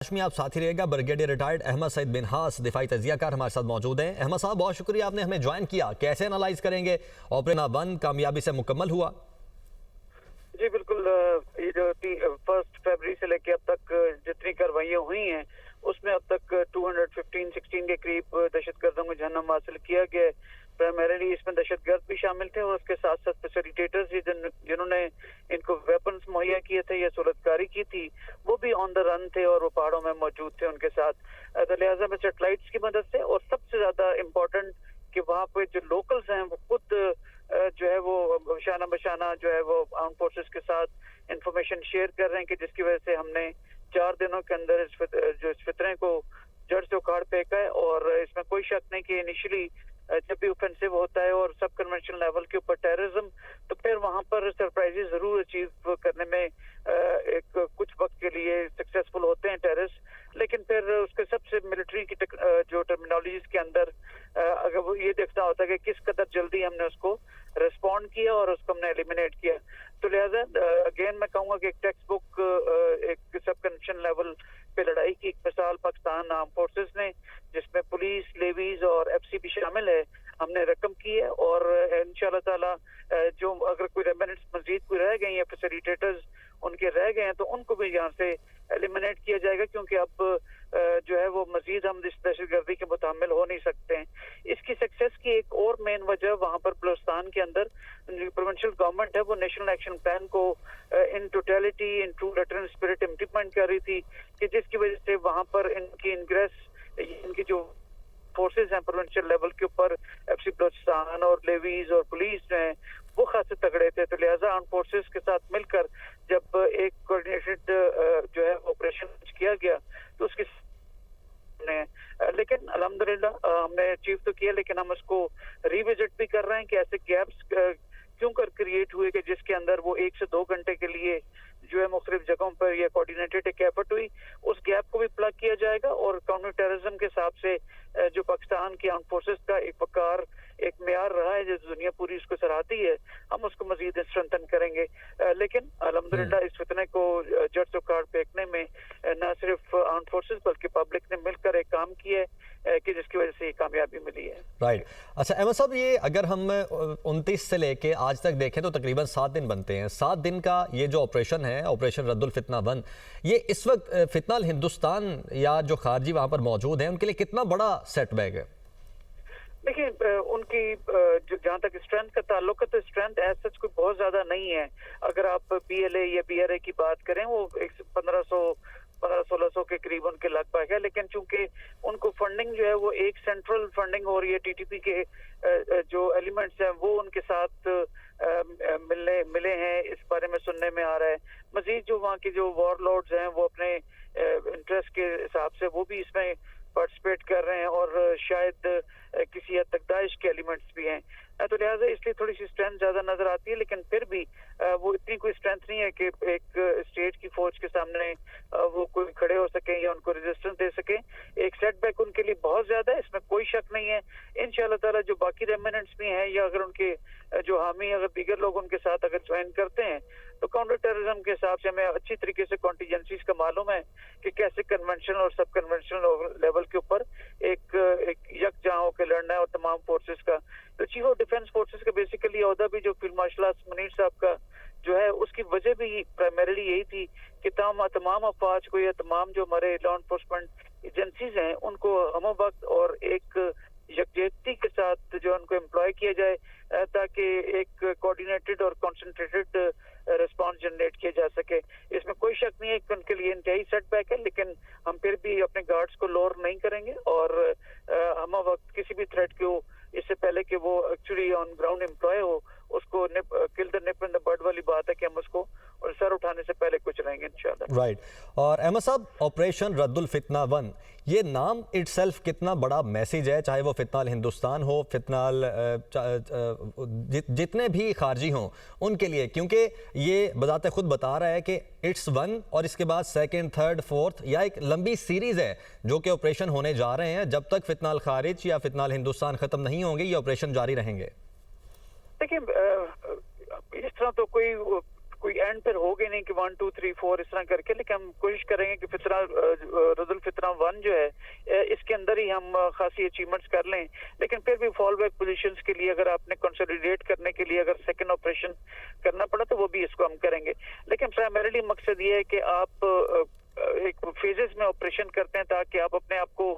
हाशमी आप साथी रहेगा। ब्रिगेडियर रिटायर्ड अहमद सईद मिन्हास दिफाई तजियाकार हमारे साथ मौजूद हैं। अहमद साहब, बहुत शुक्रिया आपने हमें ज्वाइन किया। कैसे एनालाइज करेंगे ऑपरेशन 1 कामयाबी से मुकम्मल हुआ? जी बिल्कुल। ये जो 1 फरवरी से लेके अब तक जितनी कार्रवाइयाँ हुई हैं उसमें अब तक 215-16 के करीब दहशतगर्दों को जहन्नुम हासिल किया गया है। प्राइमरीली इसमें दहशतगर्द भी शामिल थे और उसके साथ साथ फैसिलिटेटर्स जिन्होंने इनको वेपन्स मुहैया किए थे या सूरतकारी की थी, वो भी ऑन द रन थे और वो पहाड़ों में मौजूद थे उनके साथ। तो लिहाजा में सेटेलाइट्स की मदद से और सबसे ज्यादा इम्पोर्टेंट कि वहाँ पे जो लोकल्स हैं वो खुद जो है वो शाना बशाना जो है वो आर्म फोर्सेस के साथ इंफॉर्मेशन शेयर कर रहे हैं कि जिसकी वजह से हमने 4 दिनों के अंदर इस फितरे को जड़ से उखाड़ फेंका है। और इसमें कोई शक नहीं कि इनिशियली जब भी ऑफेंसिव होता है और सब कन्वेंशनल लेवल के ऊपर टेररिज्म, तो फिर वहां पर सरप्राइजेस जरूर अचीव करने में एक कुछ वक्त के लिए सक्सेसफुल होते हैं टेररिस्ट, लेकिन फिर उसके सबसे मिलिट्री की जो टर्मिनोलॉजीज के अंदर अगर वो ये देखना होता है कि किस कदर जल्दी हमने उसको रिस्पॉन्ड किया और उसको हमने एलिमिनेट किया। तो लिहाजा अगेन मैं कहूँगा कि एक टेक्स्ट बुक एक सब कन्वेंशन लेवल पे लड़ाई की एक मिसाल पाकिस्तान आर्म फोर्सेस ने, जिसमें पुलिस, लेवीज और एफसीबी शामिल है, हमने रकम की है। और इंशाल्लाह ताला जो अगर कोई रेमिनेंट्स मजीद कोई रह गए हैं, फैसिलिटेटर्स उनके रह गए हैं, तो उनको भी यहाँ से एलिमिनेट किया जाएगा, क्योंकि अब जो है वो मजीद हम इस दहशतगर्दी के मुतामिल हो नहीं सकते हैं। इसकी सक्सेस की एक और मेन वजह वहाँ पर बलूचिस्तान के अंदर जो प्रोविंशियल गवर्नमेंट है वो नेशनल एक्शन प्लान को in totality in true letter and spirit implement कर रही थी, कि जिसकी वजह से वहाँ पर इनकी इनग्रेस इनकी जो फोर्सेज हैं प्रोविंशियल लेवल के ऊपर, एफसी बलूचिस्तान और लेवीज और पुलिस जो है वो खासे तगड़े थे। तो लिहाजा आर्म फोर्सेस के साथ मिलकर जब एक कोऑर्डिनेटेड जो है ऑपरेशन किया गया तो उसकी लेकिन अल्हम्दुलिल्लाह हमने अचीव तो किया, लेकिन हम उसको रिविजिट भी कर रहे हैं कि ऐसे गैप्स क्यों कर क्रिएट हुए कि जिसके अंदर वो 1 से 2 घंटे के लिए जो है मुख्तलिफ जगहों पर यह कोऑर्डिनेटेड एक एफर्ट हुई, उस गैप को भी प्लग किया जाएगा। और काउंटर टेररिज्म के हिसाब से जो पाकिस्तान की आर्म फोर्सेस का एक वकार एक मेयार रहा है, जो दुनिया पूरी उसको सराहती है, हम उसको मजीद स्ट्रेंथन करेंगे। लेकिन अल्हम्दुलिल्लाह इस फितने को जड़ से उखाड़ फेंकने में न सिर्फ आर्म फोर्सेस बल्कि पब्लिक ने मिलकर एक काम किया है कि जिसकी वजह से ये कामयाबी मिली है। राइट। अच्छा अहमद साहब, ये अगर हम 29 से लेके आज तक देखें तो तकरीबन 7 दिन बनते हैं। 7 दिन का ये जो ऑपरेशन है, ऑपरेशन रद्दुल फितना 1, ये इस वक्त फितना हिंदुस्तान या जो खारजी वहाँ पर मौजूद हैं उनके लिए कितना बड़ा सेटबैक है? देखिए उनकी जहाँ तक स्ट्रेंथ का ताल्लुक है तो स्ट्रेंथ एज सच कोई बहुत ज्यादा नहीं है। अगर आप बीएलए या बीआरए की बात करें वो 1500-1600 के करीब उनके लगभग है, लेकिन चूंकि उनको फंडिंग जो है वो एक सेंट्रल फंडिंग हो रही है, टीटीपी के जो एलिमेंट्स हैं वो उनके साथ मिले हैं, इस बारे में सुनने में आ रहा है। मजीद जो वहाँ के जो वॉरलॉर्ड्स हैं वो अपने इंटरेस्ट के हिसाब से वो भी इसमें पार्टिसिपेट कर रहे हैं और शायद किसी हद तक दाइश के एलिमेंट्स भी हैं। तो लिहाजा इसलिए थोड़ी सी स्ट्रेंथ ज्यादा नजर आती है, लेकिन फिर भी वो इतनी कोई स्ट्रेंथ नहीं है कि एक स्टेट की फौज के सामने वो कोई खड़े हो सके या उनको रेजिस्टेंस दे सके। एक सेटबैक उनके लिए बहुत ज्यादा है, इसमें कोई शक नहीं है। इंशाल्लाह ताला जो बाकी रेमिनेंट्स भी हैं या अगर उनके जो हामी अगर दीगर लोग उनके साथ अगर ज्वाइन करते हैं तो काउंटर टेररिज्म के हिसाब से हमें अच्छी तरीके से कॉन्टीजेंसीज का मालूम है कि कैसे कन्वेंशनल और सब कन्वेंशनल लेवल के ऊपर एक यकजा होकर लड़ना है और तमाम फोर्सेस का। तो चीफ ऑफ डिफेंस फोर्सेस का बेसिकली ओहदा भी जो फील्ड मार्शल आर्ट्स मुनीर साहब का जो है उसकी वजह भी प्राइमरीली यही थी कि तमाम अफवाज को या तमाम जो हमारे लॉ एनफोर्समेंट एजेंसीज हैं उनको हम वक्त और एक यकजहती के साथ जो उनको एम्प्लॉय किया जाए ताकि एक कोऑर्डिनेटेड और कॉन्सेंट्रेटेड रिस्पॉन्स जनरेट किया जा सके। इसमें कोई शक नहीं है कि उनके लिए इंतहाई सेटबैक है, लेकिन हम फिर भी अपने गार्ड्स को लोअर नहीं करेंगे और हम वक्त किसी भी थ्रेट को इससे पहले कि वो एक्चुअली ऑन ग्राउंड एम्प्लॉय हो उसको kill the nib in the बड वाली बात है कि हम उसको और सर उठाने से पहले कुछ रहेंगे इंशाल्लाह। राइट। और अहमद साहब, ऑपरेशन रद्दुल फितना 1, ये नाम इटसेल्फ कितना बड़ा मैसेज है, चाहे वो फितनाल हिंदुस्तान हो, फितनाल जितने भी खारजी हों उनके लिए, क्योंकि ये बजाते खुद बता रहा है कि इट्स 1 और इसके बाद 2nd, 3rd, 4th या एक लंबी सीरीज है जो कि ऑपरेशन होने जा रहे हैं। जब तक फितनाल खारिज या फितनाल हिंदुस्तान खत्म नहीं होंगे ये ऑपरेशन जारी रहेंगे। देखिए इस तरह तो कोई कोई एंड फिर होगे नहीं कि 1 2 3 4 इस तरह करके, लेकिन हम कोशिश करेंगे कि फितना रदुल फितना 1 जो है इसके अंदर ही हम खासी अचीवमेंट्स कर लें। लेकिन फिर भी फॉल बैक पोजीशंस के लिए अगर आपने कंसोलिडेट करने के लिए अगर सेकंड ऑपरेशन करना पड़ा तो वो भी इसको हम करेंगे। लेकिन प्राइमरीली मकसद ये है कि आप एक फेजेस में ऑपरेशन करते हैं ताकि आप अपने आप को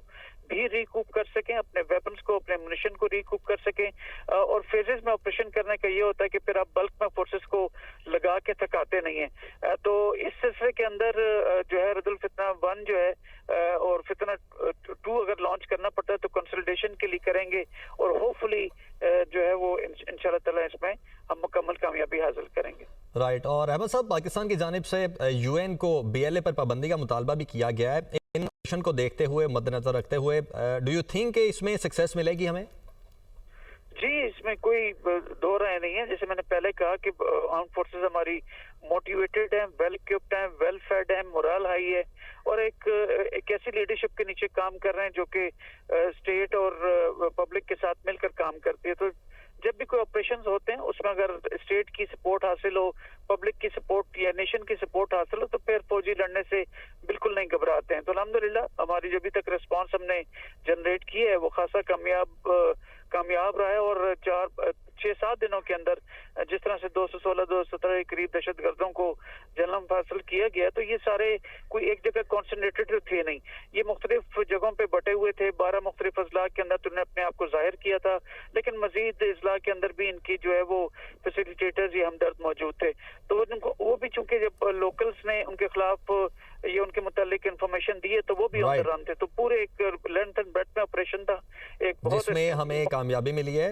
भी रिकूप कर सकें, अपने वेपन्स को, अपने एमुनिशन को रिकूप कर सकें। और फेजेस में ऑपरेशन करने का ये होता है कि फिर आप बल्क में फोर्सेस को लगा के थकाते नहीं हैं। तो इस सिलसिले के अंदर जो है रदुल फितना 1 जो है और फितना 2 अगर लॉन्च करना पड़ता है तो कंसोलिडेशन के लिए करेंगे और होपफुली जो है वो इंशाल्लाह ताला इसमें हम मुकम्मल कामयाबी हासिल करेंगे। राइट। और अहमद साहब, पाकिस्तान की जानिब से यूएन को बीएलए पर पाबंदी का मुतालबा भी किया गया है। इन मिशन को देखते हुए, मद्देनजर रखते हुए, डू यू थिंक कि इसमें सक्सेस मिलेगी हमें? जी, इसमें कोई दो राय नहीं है। जैसे मैंने पहले कहा कि आर्म फोर्सेस हमारी मोटिवेटेड हैं, वेल इक्विप्ड हैं, वेल फेड हैं, मोरल हाई है और एक ऐसी लीडरशिप के नीचे काम कर रहे हैं जो कि स्टेट और पब्लिक के साथ मिलकर काम करती है। तो जब भी कोई ऑपरेशंस होते हैं उसमें अगर स्टेट की सपोर्ट हासिल हो, पब्लिक की सपोर्ट या नेशन की सपोर्ट हासिल हो तो फिर फौजी लड़ने से बिल्कुल नहीं घबराते हैं। तो अल्हम्दुलिल्लाह हमारी जो अभी तक रिस्पांस हमने जनरेट की है वो खासा कामयाब रहा है और 6-7 दिनों के अंदर जिस तरह से 216-217 के करीब दहशतगर्दों को जन्म हासिल किया गया, तो ये सारे कोई एक जगह कॉन्सेंट्रेटेड थे नहीं, ये मुख्तलिफ जगहों पे बटे हुए थे। 12 मुख्तलिफ अजला के अंदर तुमने अपने आप को जाहिर किया था, लेकिन मजीद अजला के अंदर भी इनकी जो है वो फैसिलिटेटर्स या हमदर्द मौजूद थे। तो वो भी चूंकि जब लोकल्स ने उनके खिलाफ ये उनके मुतालिक इंफॉर्मेशन दी है तो वो भी ऑन द रन थे। तो पूरे एक लेंथ एंड ब्रेड्थ में ऑपरेशन था, एक बहुत जिसमें हमें कामयाबी मिली है।